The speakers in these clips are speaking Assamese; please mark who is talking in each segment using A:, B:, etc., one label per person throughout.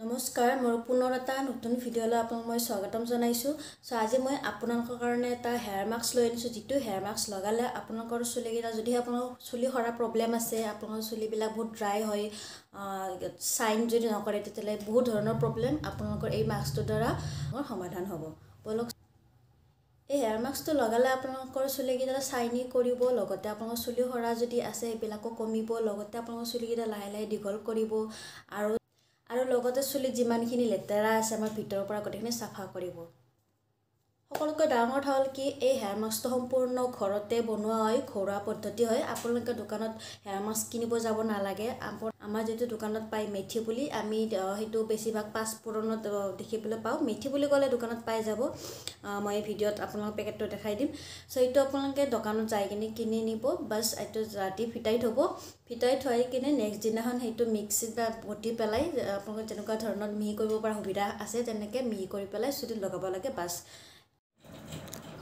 A: নমস্কাৰ মোৰ পুনৰ এটা নতুন ভিডিঅ'লৈ আপোনাক মই স্বাগতম জনাইছো। সো আজি মই আপোনালোকৰ কাৰণে এটা হেয়াৰ মাস্ক লৈ আনিছো, যেটো হেয়াৰ মাস্ক লগালে আপোনালোকৰ চুলিকেইটা যদি আপোনাৰ চুলি সৰা প্ৰবলেম আছে, আপোনালোকৰ চুলিবিলাক বহুত ড্ৰাই হয়, শাইন যদি নকৰে, তেতিয়ালে বহুত ধৰণৰ প্ৰবলেম আপোনালোকৰ এই মাস্কটোৰ দ্বাৰা সমাধান হ'ব। বলক এই হেয়াৰ মাস্কটো লগালে আপোনালোকৰ চুলিকেইটা শাইনি কৰিব, লগতে আপোনালোকৰ চুলি সৰা যদি আছে এইবিলাকো কমিব, লগতে আপোনালোকৰ চুলিকেইটা লাহে লাহে দীঘল কৰিব আৰু লগতে চুলিত যিমানখিনি লেতেৰা আছে আমাৰ ভিতৰৰ পৰা গোটেইখিনি সাফা কৰিব। সকলোতকৈ ডাঙৰ কথা হ'ল কি এই হেয়াৰ মাস্কটো সম্পূৰ্ণ ঘৰতে বনোৱা হয়, ঘৰুৱা পদ্ধতি হয়। আপোনালোকে দোকানত হেয়াৰ মাস্ক কিনিব যাব নালাগে। আমাৰ যেটো দোকানত পাই মেথি বুলি, আমি হেতু বেছিভাগ পাঁচফোৰণত দেখিবলৈ পাওঁ। মেথি বুলি ক'লে দোকানত পাই যাব, মই ভিডিঅ'ত আপোনালোকক পেকেটটো দেখাই দিম। সো এইটো আপোনালোকে দোকানত যাই কিনি নিব, বাস এইটো ৰাতি ফিটাই থ'ব। ফিটাই থৈ কিনে নেক্সট দিনাখন সেইটো মিক্সিত বা বটি পেলাই আপোনালোকে যেনেকুৱা ধৰণৰ মিহি কৰিব পৰা সুবিধা আছে তেনেকৈ মিহি কৰি পেলাই চুলিত লগাব লাগে। বাস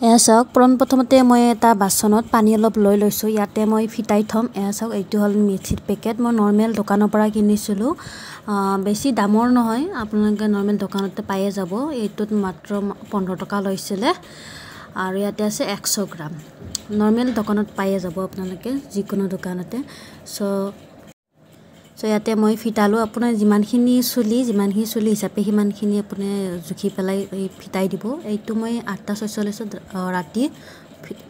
A: এয়া চাওক, প্ৰথমতে মই এটা বাচনত পানী অলপ লৈ লৈছোঁ, ইয়াতে মই ফিটাই থ'ম। এয়া চাওক, এইটো হ'ল মেথিৰ পেকেট। মই নৰ্মেল দোকানৰ পৰা কিনিছিলোঁ, বেছি দামৰ নহয়, আপোনালোকে নৰ্মেল দোকানতে পায়ে যাব। এইটোত মাত্ৰ 15 টকা লৈছিলে আৰু ইয়াতে আছে 100 গ্ৰাম। নৰ্মেল দোকানত পায়ে যাব আপোনালোকে যিকোনো দোকানতে। সো ইয়াতে মই ফিটালোঁ। আপোনাৰ যিমানখিনি চুলি হিচাপে সিমানখিনি আপুনি জুখি পেলাই ফিটাই দিব। এইটো মই 8:46 ৰাতি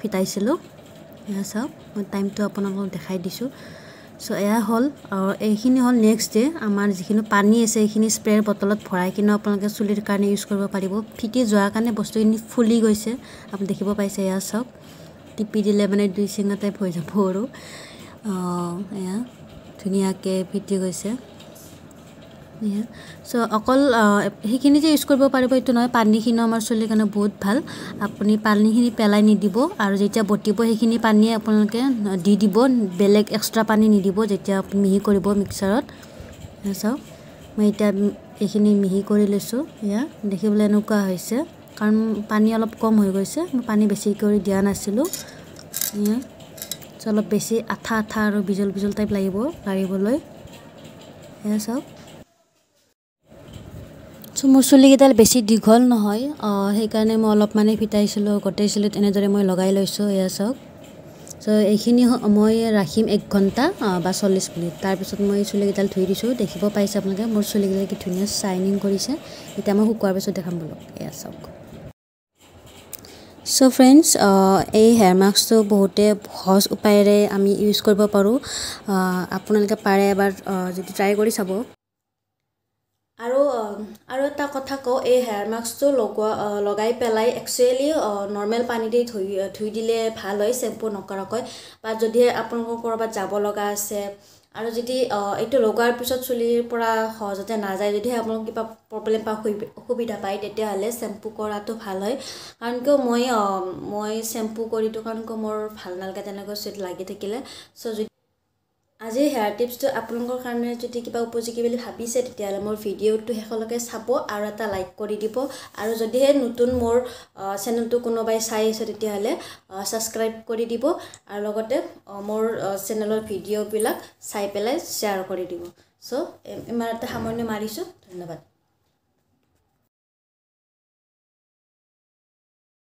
A: ফিটাইছিলোঁ। এয়া চাওক, মই টাইমটো আপোনালোকক দেখাই দিছোঁ। সো এয়া হ'ল, আৰু এইখিনি হ'ল নেক্সট ডে। আমাৰ যিখিনি পানী আছে এইখিনি স্প্ৰেৰ বটলত ভৰাই কিনে আপোনালোকে চুলিৰ কাৰণে ইউজ কৰিব পাৰিব। ফিটি যোৱাৰ কাৰণে বস্তুখিনি ফুলি গৈছে, আপুনি দেখিব পাইছে। এয়া চাওক, টিপি দিলে মানে 2 চিঙা টাইপ হৈ যাব আৰু এয়া ধুনীয়াকৈ ফিটি গৈছে। সো অকল সেইখিনি যে ইউজ কৰিব পাৰিব এইটো নহয়, পানীখিনিও আমাৰ চুলিৰ কাৰণে বহুত ভাল। আপুনি পানীখিনি পেলাই নিদিব, আৰু যেতিয়া বটিব সেইখিনি পানীয়ে আপোনালোকে দি দিব, বেলেগ এক্সট্ৰা পানী নিদিব যেতিয়া আপুনি মিহি কৰিব মিক্সাৰত। চাওক, মই এতিয়া এইখিনি মিহি কৰি লৈছোঁ। এয়া দেখিবলৈ এনেকুৱা হৈছে, কাৰণ পানী অলপ কম হৈ গৈছে, মই পানী বেছি কৰি দিয়া নাছিলোঁ। এয়া অলপ বেছি আঠা আৰু বিজল টাইপ লাগিবলৈ। এয়া চাওক, মোৰ চুলিকেইডাল বেছি দীঘল নহয়, সেইকাৰণে মই অলপমানে ফিটাইছিলোঁ, গোটেই চুলিত এনেদৰে মই লগাই লৈছোঁ। এয়া চাওক, সো এইখিনি মই ৰাখিম 1 ঘণ্টা বা 40 মিনিট। তাৰপিছত মই চুলিকেইডাল ধুই দিছোঁ। দেখিব পাইছে আপোনালোকে মোৰ চুলিকেইডাল কি ধুনীয়া শ্বাইনিং কৰিছে। এতিয়া মই শুকোৱাৰ পিছত দেখাম বলক। এয়া চাওক। সো ফ্ৰেণ্ডছ, এই হেয়াৰ মাস্কটো বহুতে সহজ উপায়েৰে আমি ইউজ কৰিব পাৰোঁ। আপোনালোকে পাৰে এবাৰ যদি ট্ৰাই কৰি চাব। আৰু এটা কথা কওঁ, এই হেয়াৰ মাস্কটো লগাই পেলাই একচুৱেলি নৰ্মেল পানী দি ধুই দিলে ভাল হয়, শ্বেম্পু নকৰাকৈ। বা যদি আপোনালোকৰ ক'ৰবাত যাব লগা আছে আৰু যদি এইটো লগোৱাৰ পিছত চুলিৰ পৰা সহজতে নাযায়, যদিহে আপোনালোক কিবা প্ৰব্লেম বা অসুবিধা পায়, তেতিয়াহ'লে শ্বেম্পু কৰাটো ভাল হয়। কাৰণ কিয় মই শ্বেম্পু কৰিটো কাৰণ কিয় মোৰ ভাল নালাগে তেনেকৈ চুলিত লাগি থাকিলে। সো আজিৰ হেয়াৰ টিপছটো আপোনালোকৰ কাৰণে যদি কিবা উপযোগী বুলি ভাবিছে, তেতিয়াহ'লে মোৰ ভিডিঅ'টো শেষলৈকে চাব আৰু এটা লাইক কৰি দিব। আৰু যদিহে নতুন মোৰ চেনেলটো কোনোবাই চাই আছে, তেতিয়াহ'লে ছাবস্ক্ৰাইব কৰি দিব, আৰু লগতে মোৰ চেনেলৰ ভিডিঅ'বিলাক চাই পেলাই শ্বেয়াৰ কৰি দিব। সো ইমানতে সামৰণি মাৰিছোঁ। ধন্যবাদ।